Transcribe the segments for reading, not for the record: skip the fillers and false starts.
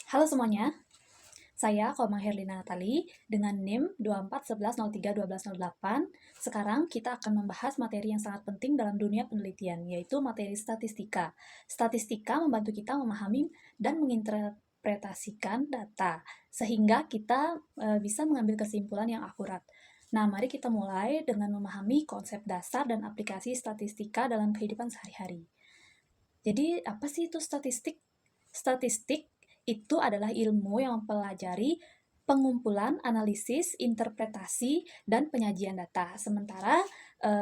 Halo semuanya, saya Komang Herlina Natali dengan NIM 2411031208. Sekarang kita akan membahas materi yang sangat penting dalam dunia penelitian, yaitu materi statistika. Statistika membantu kita memahami dan menginterpretasikan data, sehingga kita bisa mengambil kesimpulan yang akurat. Nah, mari kita mulai dengan memahami konsep dasar dan aplikasi statistika dalam kehidupan sehari-hari. Jadi, apa sih itu statistik? Statistik itu adalah ilmu yang mempelajari pengumpulan, analisis, interpretasi, dan penyajian data. Sementara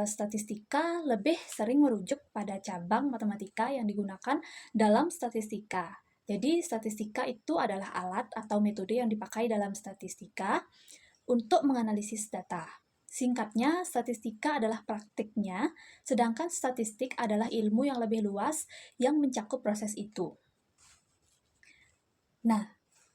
statistika lebih sering merujuk pada cabang matematika yang digunakan dalam statistika. Jadi, statistika itu adalah alat atau metode yang dipakai dalam statistika untuk menganalisis data. Singkatnya, statistika adalah praktiknya, sedangkan statistik adalah ilmu yang lebih luas yang mencakup proses itu. Nah,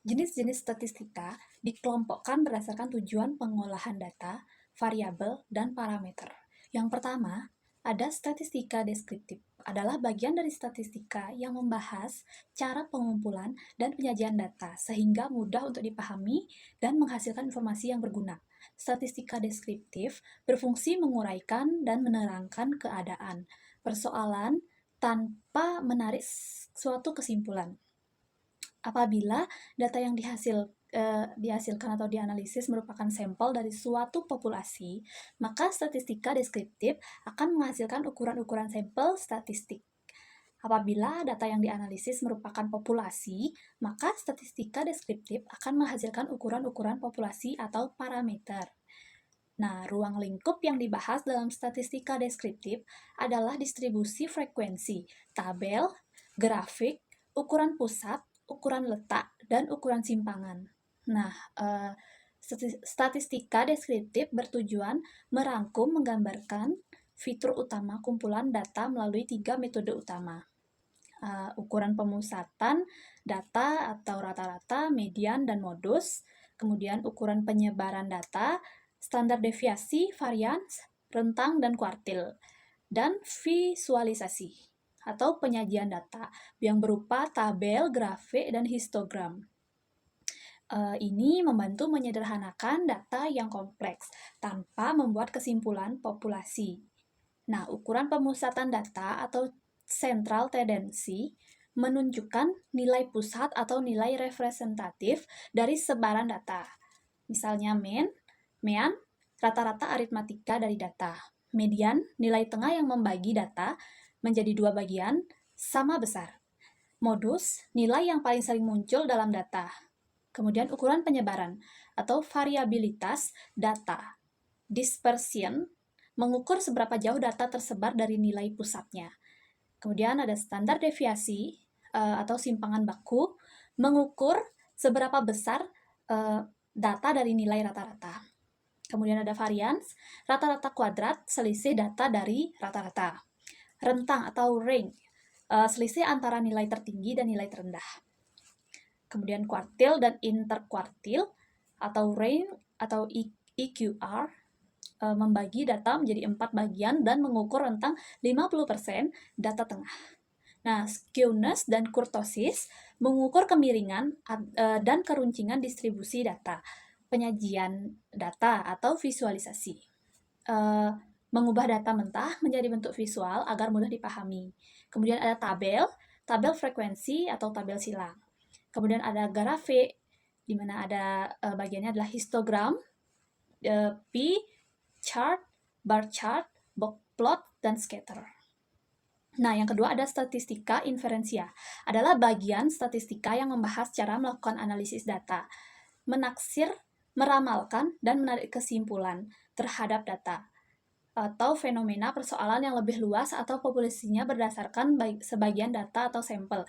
jenis-jenis statistika dikelompokkan berdasarkan tujuan pengolahan data, variabel, dan parameter. Yang pertama, ada statistika deskriptif. Adalah bagian dari statistika yang membahas cara pengumpulan dan penyajian data sehingga mudah untuk dipahami dan menghasilkan informasi yang berguna. Statistika deskriptif berfungsi menguraikan dan menerangkan keadaan, persoalan tanpa menarik suatu kesimpulan. Apabila data yang dihasilkan atau dianalisis merupakan sampel dari suatu populasi, maka statistika deskriptif akan menghasilkan ukuran-ukuran sampel statistik. Apabila data yang dianalisis merupakan populasi, maka statistika deskriptif akan menghasilkan ukuran-ukuran populasi atau parameter. Nah, ruang lingkup yang dibahas dalam statistika deskriptif adalah distribusi frekuensi, tabel, grafik, ukuran pusat, ukuran letak, dan ukuran simpangan. Nah, statistika deskriptif bertujuan merangkum, menggambarkan fitur utama kumpulan data melalui 3 metode utama. Ukuran pemusatan data atau rata-rata, median, dan modus. Kemudian ukuran penyebaran data, standar deviasi, varians, rentang, dan kuartil. Dan visualisasi atau penyajian data yang berupa tabel, grafik, dan histogram. Ini membantu menyederhanakan data yang kompleks tanpa membuat kesimpulan populasi. Nah, ukuran pemusatan data atau central tendency menunjukkan nilai pusat atau nilai representatif dari sebaran data. Misalnya mean, rata-rata aritmatika dari data. Median, nilai tengah yang membagi data menjadi 2 bagian sama besar. Modus, nilai yang paling sering muncul dalam data. Kemudian ukuran penyebaran atau variabilitas data. Dispersion, mengukur seberapa jauh data tersebar dari nilai pusatnya. Kemudian ada standar deviasi atau simpangan baku, mengukur seberapa besar data dari nilai rata-rata. Kemudian ada varians, rata-rata kuadrat, selisih data dari rata-rata. Rentang atau range, selisih antara nilai tertinggi dan nilai terendah. Kemudian kuartil dan interkuartil atau range atau EQR, membagi data menjadi 4 bagian dan mengukur rentang 50% data tengah. Nah, skewness dan kurtosis mengukur kemiringan dan keruncingan distribusi data, penyajian data atau visualisasi. Mengubah data mentah menjadi bentuk visual agar mudah dipahami. Kemudian ada tabel frekuensi atau tabel silang. Kemudian ada grafik, di mana ada bagiannya adalah histogram, P, chart, bar chart, box plot, dan scatter. Nah, yang kedua ada statistika inferensia. Adalah bagian statistika yang membahas cara melakukan analisis data, menaksir, meramalkan, dan menarik kesimpulan terhadap data atau fenomena persoalan yang lebih luas atau populasinya berdasarkan sebagian data atau sampel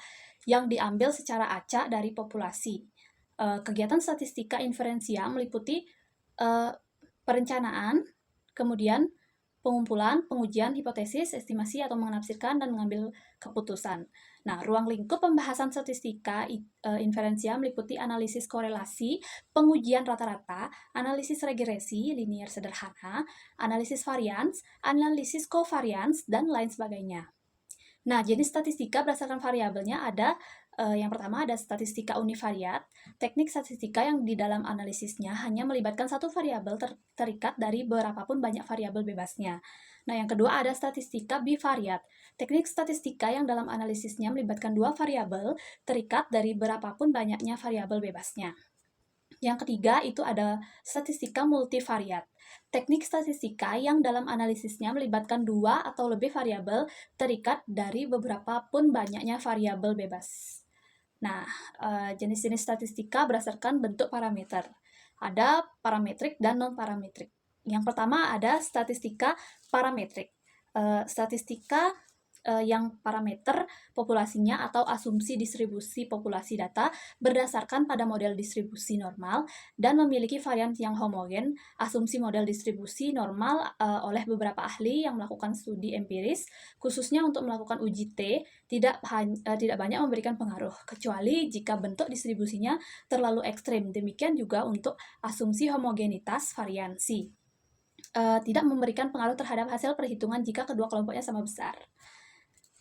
yang diambil secara acak dari populasi. Kegiatan statistika inferensia meliputi perencanaan, kemudian pengumpulan, pengujian, hipotesis, estimasi atau menafsirkan dan mengambil keputusan. Nah, ruang lingkup pembahasan statistika inferensia meliputi analisis korelasi, pengujian rata-rata, analisis regresi, linier sederhana, analisis varians, analisis covariance, dan lain sebagainya. Nah, jenis statistika berdasarkan variabelnya ada Yang pertama ada statistika univariat, teknik statistika yang di dalam analisisnya hanya melibatkan satu variabel terikat dari berapapun banyak variabel bebasnya. Nah, yang kedua ada statistika bivariat, teknik statistika yang dalam analisisnya melibatkan dua variabel terikat dari berapapun banyaknya variabel bebasnya. Yang ketiga itu ada statistika multivariat, teknik statistika yang dalam analisisnya melibatkan dua atau lebih variabel terikat dari beberapa pun banyaknya variabel bebas. Nah, jenis-jenis statistika berdasarkan bentuk parameter. Ada parametrik dan non-parametrik. Yang pertama ada statistika parametrik. Statistika yang parameter populasinya atau asumsi distribusi populasi data berdasarkan pada model distribusi normal dan memiliki varian yang homogen. Asumsi model distribusi normal oleh beberapa ahli yang melakukan studi empiris, khususnya untuk melakukan uji T, tidak banyak memberikan pengaruh, kecuali jika bentuk distribusinya terlalu ekstrim. Demikian juga untuk asumsi homogenitas variansi. Tidak memberikan pengaruh terhadap hasil perhitungan jika kedua kelompoknya sama besar.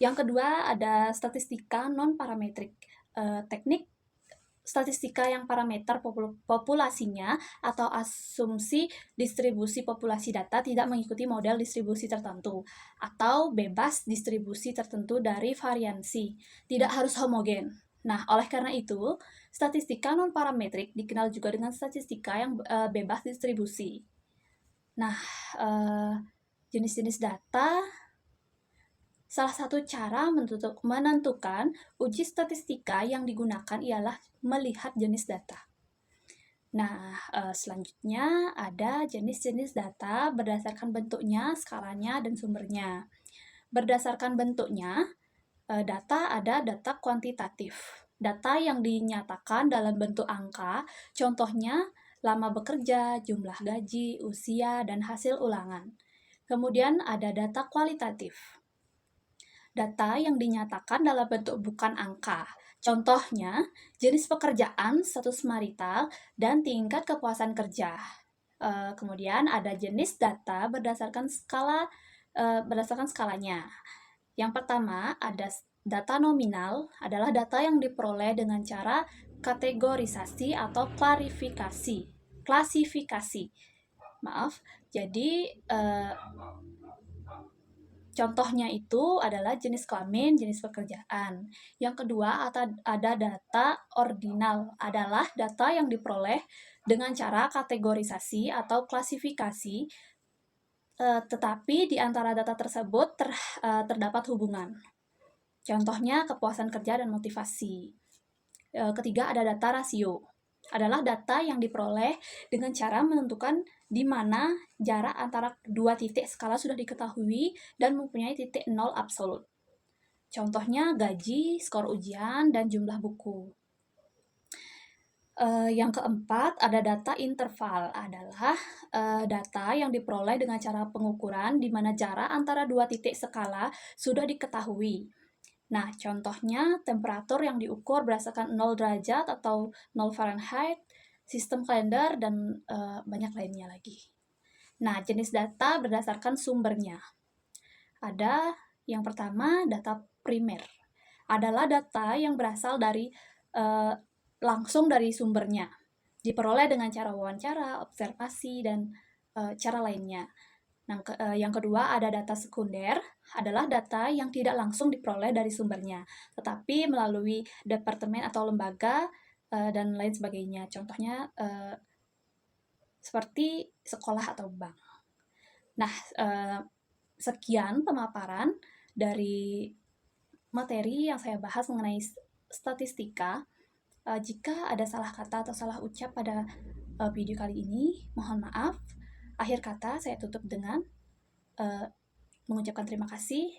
Yang kedua ada statistika non-parametrik, teknik statistika yang parameter populasinya atau asumsi distribusi populasi data tidak mengikuti model distribusi tertentu atau bebas distribusi tertentu dari variansi, tidak harus homogen. Nah, oleh karena itu, statistika non-parametrik dikenal juga dengan statistika yang bebas distribusi. Nah, jenis-jenis data. Salah satu cara menentukan uji statistika yang digunakan ialah melihat jenis data. Nah, selanjutnya ada jenis-jenis data berdasarkan bentuknya, skalanya, dan sumbernya. Berdasarkan bentuknya, data ada data kuantitatif. Data yang dinyatakan dalam bentuk angka, contohnya lama bekerja, jumlah gaji, usia, dan hasil ulangan. Kemudian ada data kualitatif. Data yang dinyatakan dalam bentuk bukan angka. Contohnya, jenis pekerjaan, status marital, dan tingkat kepuasan kerja. Kemudian ada jenis data berdasarkan skalanya. Yang pertama ada data nominal, adalah data yang diperoleh dengan cara kategorisasi atau klasifikasi. Jadi contohnya itu adalah jenis kelamin, jenis pekerjaan. Yang kedua ada data ordinal, adalah data yang diperoleh dengan cara kategorisasi atau klasifikasi, tetapi di antara data tersebut terdapat hubungan. Contohnya kepuasan kerja dan motivasi. Ketiga ada data rasio, adalah data yang diperoleh dengan cara menentukan di mana jarak antara dua titik skala sudah diketahui dan mempunyai titik nol absolut. Contohnya gaji, skor ujian, dan jumlah buku. Yang keempat ada data interval, adalah data yang diperoleh dengan cara pengukuran di mana jarak antara dua titik skala sudah diketahui. Nah, contohnya temperatur yang diukur berdasarkan 0 derajat atau 0 Fahrenheit, sistem kalender, dan banyak lainnya lagi. Nah, jenis data berdasarkan sumbernya. Ada yang pertama, data primer. Adalah data yang berasal dari langsung dari sumbernya. Diperoleh dengan cara wawancara, observasi, dan cara lainnya. Nah, yang kedua ada data sekunder, adalah data yang tidak langsung diperoleh dari sumbernya, tetapi melalui departemen atau lembaga dan lain sebagainya. Contohnya seperti sekolah atau bank. Nah, sekian pemaparan dari materi yang saya bahas mengenai statistika. Jika ada salah kata atau salah ucap pada video kali ini, mohon maaf. Akhir kata saya tutup dengan mengucapkan terima kasih.